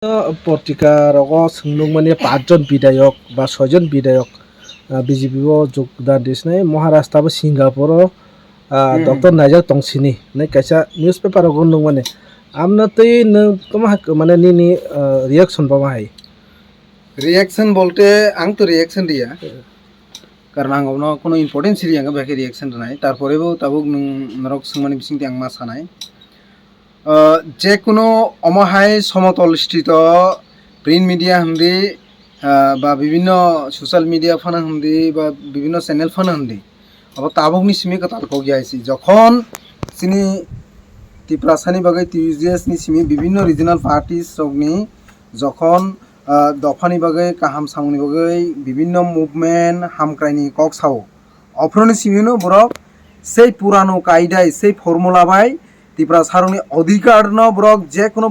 পত্রিকারক सोंदोंमोन पाँचजन বিধায়ক বা ছয়জন বিধায়ক বিজেপিও যোগদাन दिसिनाय महाराष्ट्र सिंगापुर डक्टर नाइजाक तंसिनी नै कायसा न्यूज पेपर गन्दों माने आमना तै न कमा माने निनि रिएक्शन बामाहाय रिएक्शन बोलते आं तो रिएक्शन दिया कारण आं उनाव कोनो इम्पोर्टेंट सिरि आं बाकी रिएक्शन रनाय तारपरेबो ताबुक नरक संमानि बिसिंति आं मा सानाय जे कोनो अमाहाय समतल स्थित प्रिंट मीडिया हंदी बा विभिन्न सोशल मीडिया फाना हंदी बा विभिन्न चैनल फाना हंदी अब ताबुकनि सिमि कतालको गयासि जखन सिनि तिप्रासानि बागै टिजिएस नि सिमि विभिन्न रिजनल पार्टीज रगनि जखन दफानि बागै काहाम सामुनि बागै विभिन्न मुभमेंट हामक्राइनि कक साव अफ्रनि सिमिनो बरक से पुरानो कायदाय से फर्मुला बाय तिप्रा सारनि अधिकार न ब्रक जे कोनो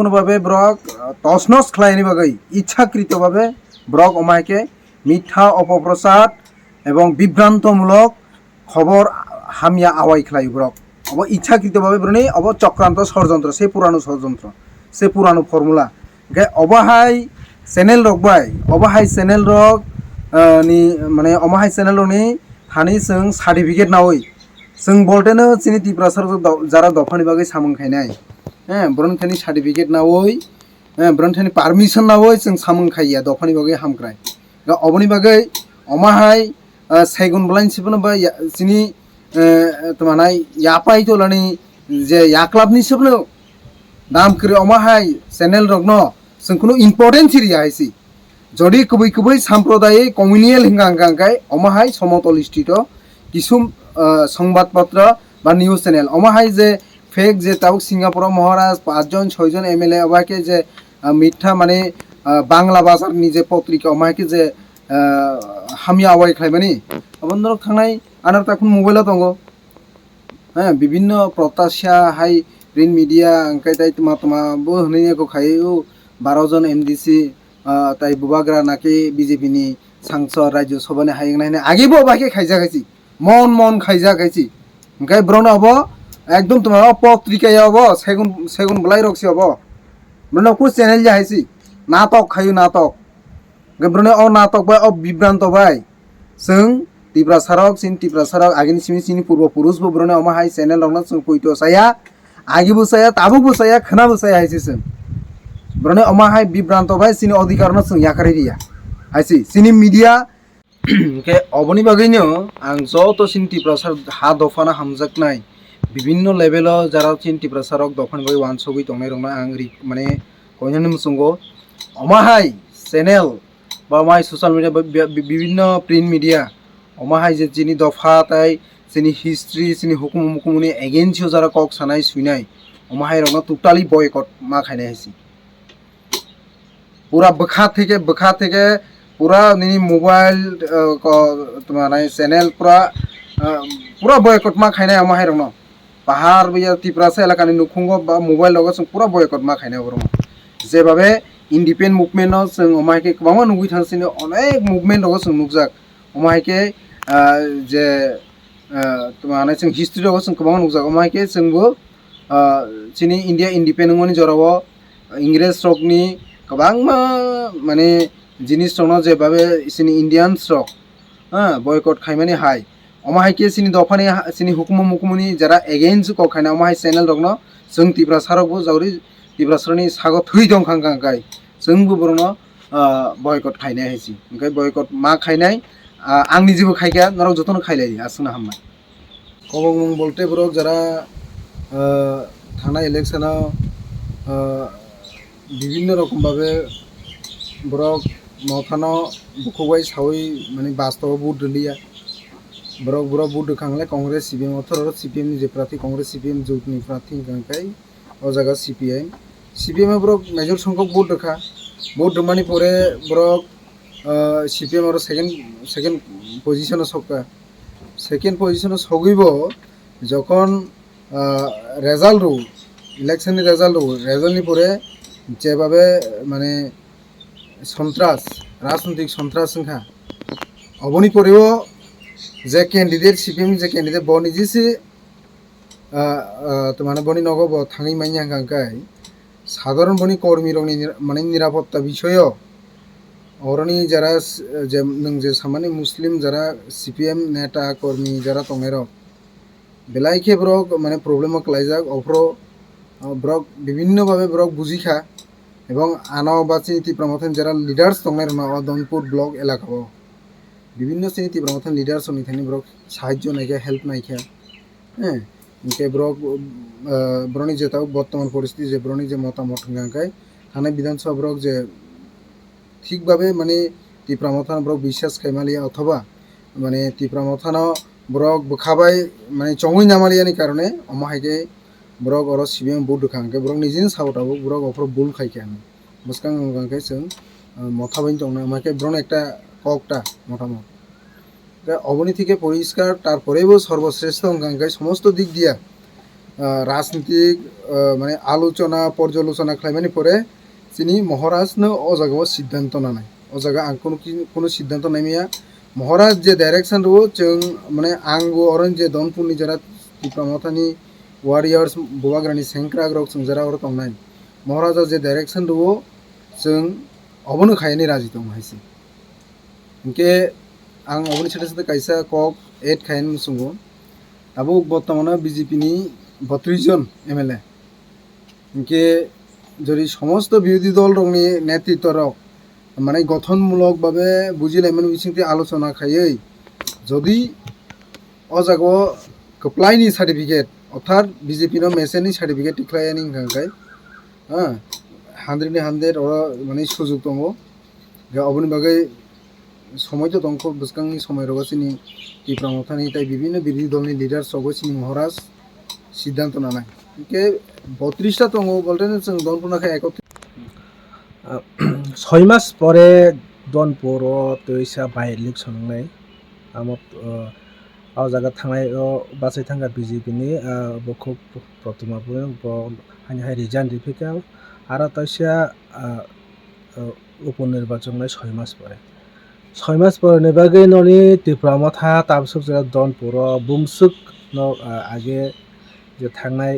भावे ब्रक तसनस खलायनि बागै इच्छाकृत भावे ब्रक अमायके मिथ्या अपप्रचार एवं विभ्रांतमूलक खबर हामिया आवाय खलाय ब्रक अब इच्छाकृत भावे ब्रनि अब चक्रांत षड़यंत्र से पुरानो फर्मुला गे अबाहाय चैनल रक बाय अबाहाय चैनल रक नि माने अमाहाय चैनल नि थानि जों सर्टिफिकेट नावै जों बोलतेनो चिनि तिप्रासार जारा दफानि बागै सामों खायनाय ब्रनथानि सर्टिफिकेट नावै ब्रनथानि परमिशन नावै जों सामों खायया दफानि बागै हामक्राय गा अबनि बागै अमाहाय साइगुन ब्लाइन सिबनो बा चिनि तमानाय यापाय तोलानि जे याक्लाबनि सिबनो नाम करे अमाहाय चैनल रगनो जों कोनो इम्पोर्टेंट सिरि आइसि जदि कुबै साम्प्रदायिक कम्युनियल हिंगांगांगाय अमाहाय समतल स्थित किसुम संबाद पत्र बा न्यूज चैनल अमाहाय जे फेक जे ताबुक सिंगापुर महाराष्ट्र पाँचजन छयजन MLA अबाके जे मिथ्या माने बांला बाजारनि जे पत्रिका अमाहायके जे हामिया आवाय खायमानि अबनर थांनाय आनार ताखुन मोबाइल दंगो विभिन्न प्रत्याशा हाय प्रिंट मीडिया अंकाय ताय तमा बो हनैको खायो 12 जन MDC ताय बुबाग्रा नाके BJP नि सांसद राज्य सभानि हायंनायने आगेबो बाके खायजागायसि मन खायजागायसि ओंखाय ब्रनो अब एकदम तमा पत्रिकाया अब सेगुन बलाय रक्सि अब ब्रनो को चैनल जाहायसि नाटक खायो नाटक ब्रनो अ नाटक बाय अ विभ्रांत बाय जों तिप्रासारक आगिनि सिमि सिनि पूर्व पुरुष बो ब्रनो अमाहाय चैनल रंना जों कइतो साया आगिबो साया ताबुबो साया खनाबो साया हायसि जों ब्रनो अमाहाय विभ्रांत बाय सिनि अधिकार न जों याकारै रिया हायसि सिनि मीडिया के अबनि बागैनो आं जत सिनि तिप्रासार हा दफाना हामजाकनाय विभिन्न लेवल जारा सिनि तिप्रासारक दफानि बागै वानसगै तंनाय रंना आं माने कयनानि मुसंगो अमाहाय चैनल बा माय सोशल मीडिया विभिन्न प्रिंट मीडिया अमाहाय जे जिनि दफा ताय सिनि हिस्ट्री सिनि हुकुम मुकुमनि एगेन्स्ट जारा कक सानाय सुइनाय अमाहाय रंना टोटाली बयकट मा खायनाय हायसि पूरा बखा থেকে पूरा निनी मोबाइल तुम्हारा चैनल पूरा बयकट मा खायनाय अमाहाय रंनो पहाड़ बिया तिप्रासा एलाकानि नुखुंगो बा मोबाइल लगो जों पूरा बयकट मा खायनाय रंनो जे भाबे इंडिपेंडेंट मुभमेंट जों अमाहायके गोबां नुगै थांसिनो अनेक मुभमेंट लगो जों नुगजाक अमाहायके जे तुम्हारा जों हिस्ट्री लगो जों गोबां नुगजाक अमाहायके जोंबो चिनि इंडिया इंडिपेंडेंट मोनि जरावो इंग्रेज रकनि गोबां माने जिनिस दङ जे भाबे सिनि इंडियान्स रक बयकट खायमानि हाय अमाहायके सिनि दफानि सिनि हुकुम मुकुमनि जरा एगेन्स्ट को खायना अमाहाय चैनल रगनो जों तिप्रासारकबो जावरि तिप्रासारनि सागो थै दं खांगांगाय जोंबो बरनो बयकट खायनाय हायसि ओंखाय बयकट मा खायनाय आंनि जेबो खायखाया नरक जतन खायलाय आसुना हामनाय कबं बोलते बरक जरा थाना इलेक्शनाव विभिन्न रकम भावे ब्रक नथानो बुखबाय सावै माने बास्तव बुट दिलिया ब्रक बुट खांले कांग्रेस CPM अथर CPM नि जे प्रार्थी कांग्रेस CPM जौतनि प्रार्थी गांकाय ओ जागा CPM ब्रक मेजर संख्यक बुट रखा बुट दमानि परे ब्रक CPM और सेकेंड पोजिशन सका सेकेंड पोजिशन सगैबो जखन रेजाल्ट रो इलेक्शन नि रेजाल्ट नि परे जेभाबे माने सन्त्रास राजनैतिक सन्त्रास संखा अबनि परेও जे कैंडिडेट CPM जे कैंडिडेट बनि जिसे तो माने बनि नगो थाङै माइनि हांगांकाय সাধারণ বনি কর্মী রংনি মানে নিরাপত্তা বিষয়ও অরনি যারা যে নং যে সামানি মুসলিম যারা সিপিএম নেতা কর্মী যারা টঙের বেলাইকে ব্রক মানে প্রবলেম ক্লাইজাক অফ্র ব্রক বিভিন্নভাবে ব্রক বুঝিখা এবং আনো বাচি ত্রিপুরা মথন যারা লিডার্স টঙের দনপুর ব্লক এলাকাও বিভিন্ন শ্রেণী ত্রিপুরা মথন লিডার্স নিথানি ব্রক সাহায্য নাইখা হেল্প নাইখা হ্যাঁ ইনকে ব্রক ব্রনি যেটাও বর্তমান পরিস্থিতি যে ব্রনি যে মতামত গাঙ্কায় থানায় বিধানসভা ব্রক যে ঠিকভাবে মানে ত্রিপুরা মথান ব্রক বিশ্বাস খাইমালিয়া অথবা মানে ত্রিপুরা মথানো ব্রক বখাবাই মানে চঙই নামালিয়ানি কারণে অমাহাইকে ব্রক অর সিবিএম বুট দুখাঙ্কে ব্রক নিজেनो সাউটাবो ব্রক অফর বুল খাইকে আমি বসকাं गांके जों মথাবাইন টংনা আমাকে ব্রন একটা ককটা মতামত অবনী থেকে পরিষ্কার তারপরেও সর্বশ্রেষ্ঠ গাঙ্কে সমস্ত দিক দিয়া রাজনীতিক মানে আলোচনা পর্যালোচনা খাইমানি পরে তিনি মহারাজनो ও জায়গাও সিদ্ধান্ত না নাই ও জায়গা আं কোনো সিদ্ধান্ত নাইমিয়া মহারাজ যে ডাইরেকশন রো जों মানে आंगो अरन जे दनपुरनि जरा ত্রিপুরা মথানি वारियर्स बुवाग्रानि सेंक्रा ग्रक जों जरा अर तंनाय महाराजा जे डाइरेक्शन रो जों अबनो खायनि राजि दं हायसि इनके आं अबनि साथे साथे कायसा कक एड खायन मुसुंगो आबो बर्तमाने बीजेपी नि 32 जन एमएलए इनके যদি সমস্ত বিরোধী দল রংনি নেতৃত্ব রক মানে গঠনমূলকভাবে বুঝিলাইমান বিসিংতে আলোচনা খাইयै যদি অজাগো কপ্লাইনি সার্টিফিকেট অর্থাৎ বিজেপি নো মেসেনি সার্টিফিকেট টিক্লায়ানি গাंखाय হ্যাঁ 100 ওরা মানে সুযোগ দङ অবনি বাগै সময় তো দंख বসকাংনি সময় রগাसिनि ত্রিপুরা মথানি তাই বিভিন্ন বিরোধী দলনি লিডার সগसिनि মহারাজ সিদ্ধান্ত না নাই के 32টা দङ বলতেন जों দনপুরনাখা একত্রিত 6 মাস পরে দনপুর তৈসা বাই ইলেকশন নাই আমত আ জায়গা থানায় বাসে থাকা বিজেপি नि বখক প্রতিমা হানি হাই রিজাইন দিফিকা আর তৈসা উপনির্বাচন নাই 6 মাস পরে 6 মাস পরে নেবাগে ননি ত্রিপুরা মথা তাবসুক জায়গা দনপুর বুমসুক ন আগে যে থানায়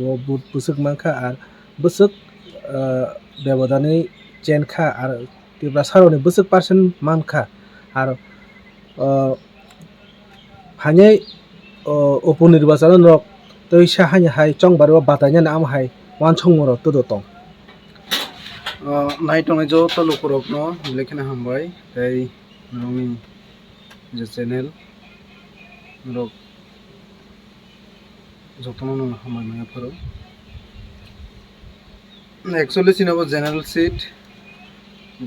ও বুট বুসুক মানখা আর বুসুক ব্যবধানে চেনখা আর ত্রিপুরা সারনি বুসুক পার্সেন্ট মানখা আর হানি উপনির্বাচন নক তৈসা হানি হাই চংবারো বাতাইনা নাম হাই ওয়ান সংমর তদো তং नायटंनाय जत लोकरकनो लेखना हामबाय ताई नोंनि जे चेनेल रक जतनो नों हामबाय मायाफोरो एक्चुअली सिनाबो जनरल सीट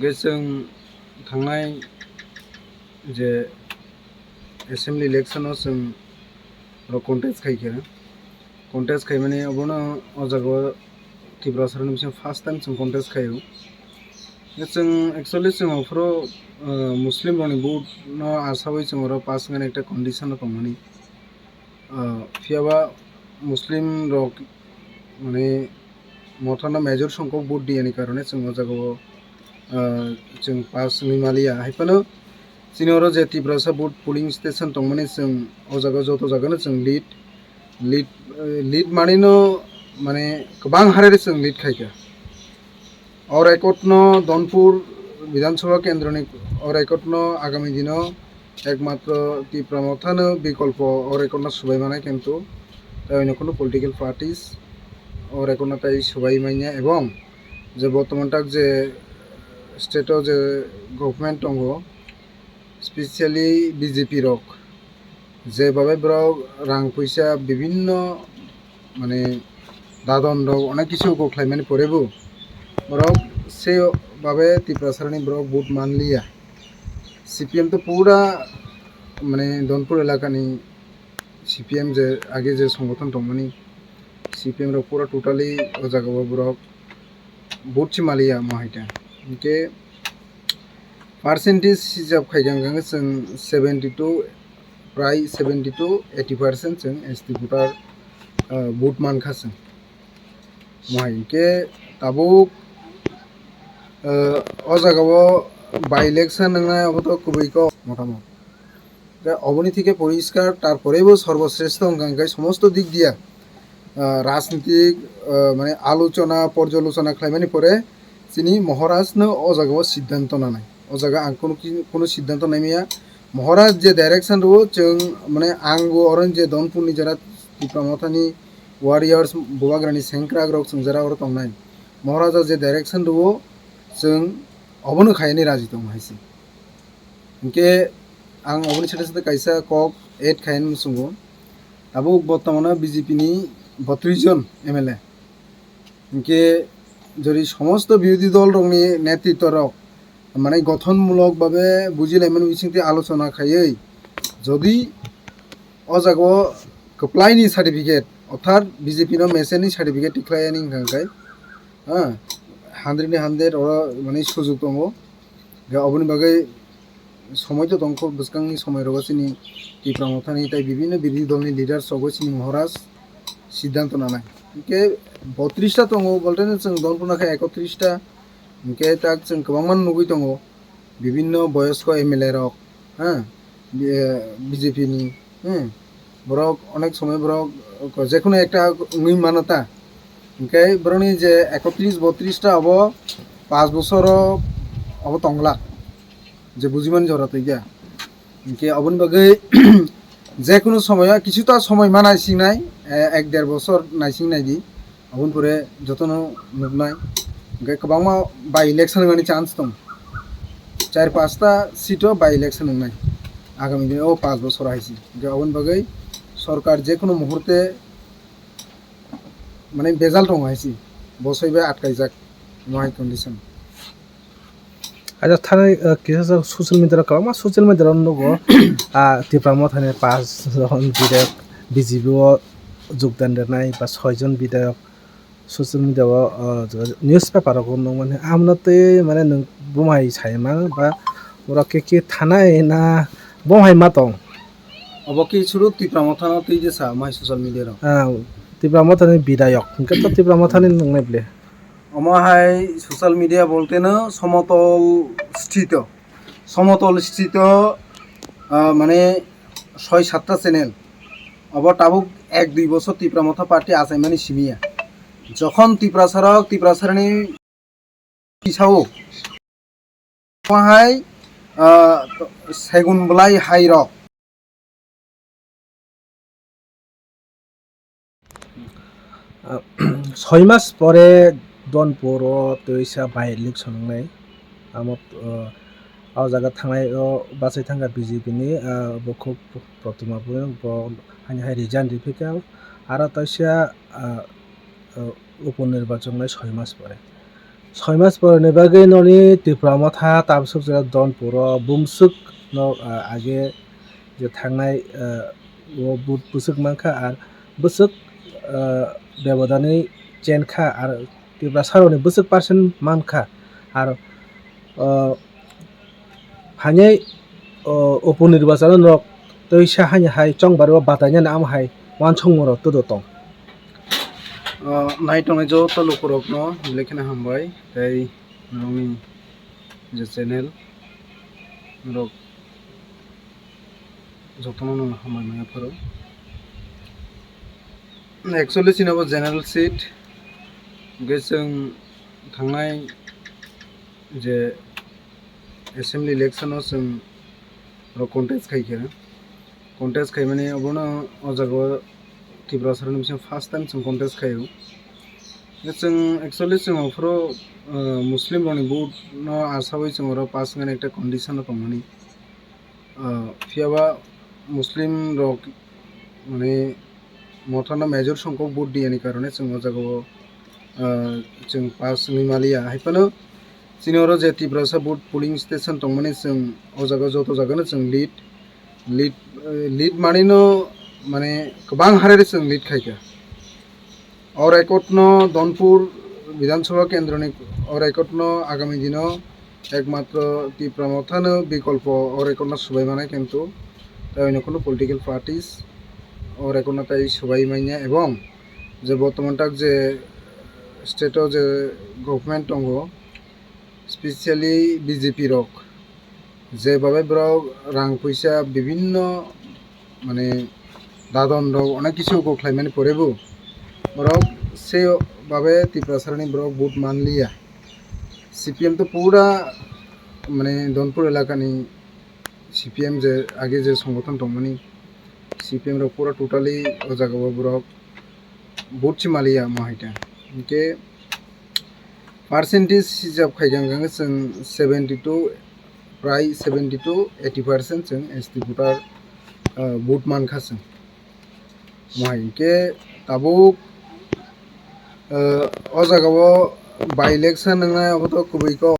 गेसों थांनाय जे एसेम्बली इलेक्शनाव जों कन्टेस्ट खायमाने अबनो अजागो ত্রিপুরা सरनि बिसिम फार्स्ट टाइम जों कन्टेस्ट खायो जों एक्चुअली जों अफरो मुस्लिम रंनि बुट न आसाबै जों अर पास गन एकटा कन्डिशन दंमोन फियाबा मुस्लिम रक माने मथाना मेजर संख्यक बुट दियानि कारणे जों अजागो जों पास निमालिया हायफानो जोंनि अर जे त्रिपुरासा बुट पुलिंग स्टेशन दंमोन जों अजागो जत जागानो जों लिड मानिनो माने गोबां हारे जों लिड खायगा और एकटनो दनपुर विधानसभा केंद्रनि और एकटनो आगामी दिनो एकमात्र त्रिपुरा मथानो विकल्प और एकटनो सुबायमानाय किन्तु ताई कोनो पलिटिकल पार्टीज और एकटनो ताई सुबायमानिया एवं जे बर्तमान तक जे स्टेटो जे गभर्नमेंट दङ स्पेशली बीजेपी रक जे भावे ब्रक रां पैसा विभिन्न माने दादन रक अनेक किछु गख्लायमानि परेबो ब्रक से भावे त्रिपुरा सरनि ब्रक बुट मानलिया सीपीएम तो पूरा माने दनपुर इलाकानि सीपीएम जे आगे जे संगठन दंमोन सीपीएम रक पूरा टोटाली अजागाव ब्रक बुट मालिया माहायटा इनके पार्सेंटेज हिसाब खायगांगां जों 72 प्राय 70 to 80% जों एसटी भोटार बुट मानखासों माहायके ताबुक अजागाव बाई इलेक्शन नंनाय अबत कुबैको मतामत অবনী থেকে পরিষ্কার তারপরেও সর্বশ্রেষ্ঠ গাঙ্কায় সমস্ত দিক দিয়া রাজনীতিক মানে আলোচনা পর্যালোচনা খাইমানি পরে চিনি মহারাজनो ও জায়গায় সিদ্ধান্ত না নাই ও জায়গা आं কোনো সিদ্ধান্ত নাইমিয়া মহারাজ যে ডাইরেকশন রো जों মানে आंगो अरन जे दनपुरनि जरा टिप्रा मथानि वारियर्स बुवाग्रानि सेंक्रा ग्रक जों जरा अर तंनाय महाराजा जे डाइरेक्शन रो जों अबनो खायनि राजि दं हायसि इनके आं अबनि साथे साथे कायसा कक एड खायन सुंगो आबो बर्तमाने बीजेपी नि 32 जन MLA इनके যদি সমস্ত বিরোধী দল রংনি নেতৃত্বর মানে গঠনমূলকভাবে বুঝিলাইমান বিসিংতে আলোচনা খাইयै যদি অজাগ কপ্লাইনি সার্টিফিকেট অর্থাৎ বিজেপি নো মেসেনি সার্টিফিকেট টিক্লাইনি গাंगाय হ্যাঁ 100 ওরা মানে সুযোগ দङ অবনি বাগै সময় তো দंख বসকাংনি সময় রগাसिनि টিপ্রা মথানি তাই বিভিন্ন বিরোধী দলনি লিডার সগसिनि মহারাজ সিদ্ধান্ত না নাই इनके 32टा दङ बलते जों दनपुरनाखै 31टा इनके ताक जों गोबांमान नुगै दङ বিভিন্ন বয়স্ক MLA रक হ্যাঁ বিজেপি नि বরক অনেক সময় বরক যে কোনো একটা উই মানতা इनके বরনি যে 31 32টা अब 5 বছর अब তংলা যে বুঝিমান জরাতে গিয়া इनके अबन बागै যে কোনো সময় কিছুটা সময় মানাই সিংনাই 1-1.5 বছর নাইসিং নাইদি अबन परे जतनो नुगनाय गे गोबांमा बाय इलेक्शन होनायनि चान्स दं 4-5टा सीटो बाय इलेक्शन होनाय आगामी दिन 5 বছর आइसि गे अबन बागै सरकार जे कोनो मुहूर्ते माने बेजाल दं आइसि बसैबे आटकायजाक नहाय कन्डिशन আচ্ছা থানায় কিছু সোশ্যাল মিডিয়ার কাম সোশ্যাল মিডিয়ার নগো টিপ্রা মথানি 5 জন বিধায়ক বিজেপিও যোগদান দেনাই বা 6 জন বিধায়ক सोशल मीडिया न्यूज पेपर माने आमनाते माने नों बुमाय सायमा बा ओरा के थानाय ना बुमाय मा दं अब कि सुरु टिप्रा मथाना तै जे सा माय सोशल मीडिया रो टिप्रा मथानि विधायक इनके तो टिप्रा मथानि नंनाय बले अमाहाय सोशल मीडिया बोलते न समतल स्थित माने 6-7टा चैनल अब टाबुक 1-2 বছর टिप्रा मथा पार्टी आसायमानि सिमिया যখন টিপ্রাসারণী পিছাও মাহাই সেগুন বলাই হাইরক 6 মাস পরে দনপুর তৈসা বাই ইলেকশন নাই আমত আও জায়গা থানায় বাসাই থাঙ্গা বিজেপি नि बखौ प्रतिमा बो हानि रिजाइन दिफिकाल आरो तैसा उपनिर्वाचन 6 मास परे 6 मास परे बागै ननि टिप्रा मथा ताबसुक जे दनपुर बुमसुक न आगे जे थांनाय वो बुसुक मानखा आर बुसुक बेबदानि चेनखा आर टिप्रा सारनि बुसुक पार्सन मानखा आर हानि उपनिर्वाचन न तैसा हानि हाय चंबारो बातायना नाम हाय वानसंगर तदतं नायटंनाय जत लोकरकनो लेखना हामबाय ताई नोंनि जे चैनल रक जतनो नं हामबाय मायाफोर एक्चुअली सिनाबो जनरल सीट गेसों थांनाय जे एसेम्बली इलेक्शनाव जों कन्टेस्ट खाय माने अबनो अजागो टिप्रा सारनि फर्स्ट टाइम जों कन्टेस्ट खायो जों एक्चुअली जों फ्रो मुस्लिम रनि बहुत न आसाबै जों र पास गन एकटा कन्डिशन दं माने फियाबा मुस्लिम रक माने मथाना मेजर संख्यक भोट दियानि कारणे जों अजागो जों पास निमालिया हायफानो सिनियर जे टिप्रा सा भोट पोलिंग स्टेशन दं माने जों अजागो जत जागोन जों लीड मानिनो माने गोबां हारे जों लीड खायगा और एकटनो दनपुर विधानसभा केंद्रनि और एकटनो आगामी दिनाव एकमात्र टिप्रा मथानो विकल्प और एकटनो सुबाय माने किन्तु ताई कोनो पलिटिकल पार्टीज और एकटनो ताई सुबाय माने एवं जे बर्तमान तक जे स्टेटो जे गवर्नमेंट दङ स्पेशली बीजेपी रक जे भाबे ब्राव रां पैसा विभिन्न माने दादन रक अनेक किछु गख्लायमानि परेबो borok se babe Tipra sarani borok vote manliya CPM তো পুরা মানে দনপুর এলাকানি CPM যে আগে যে সংগঠন দংমনি CPM র পুরা টোটালি ও জায়গাও borok vote chimalia mahaita inke percentage হিসাব খাইগাं गांगा जों 72 प्राय 70 to 80% जों SD voter vote मानखासों महाय इनके Tabuk o jaga o by election nang na obo to kubui ko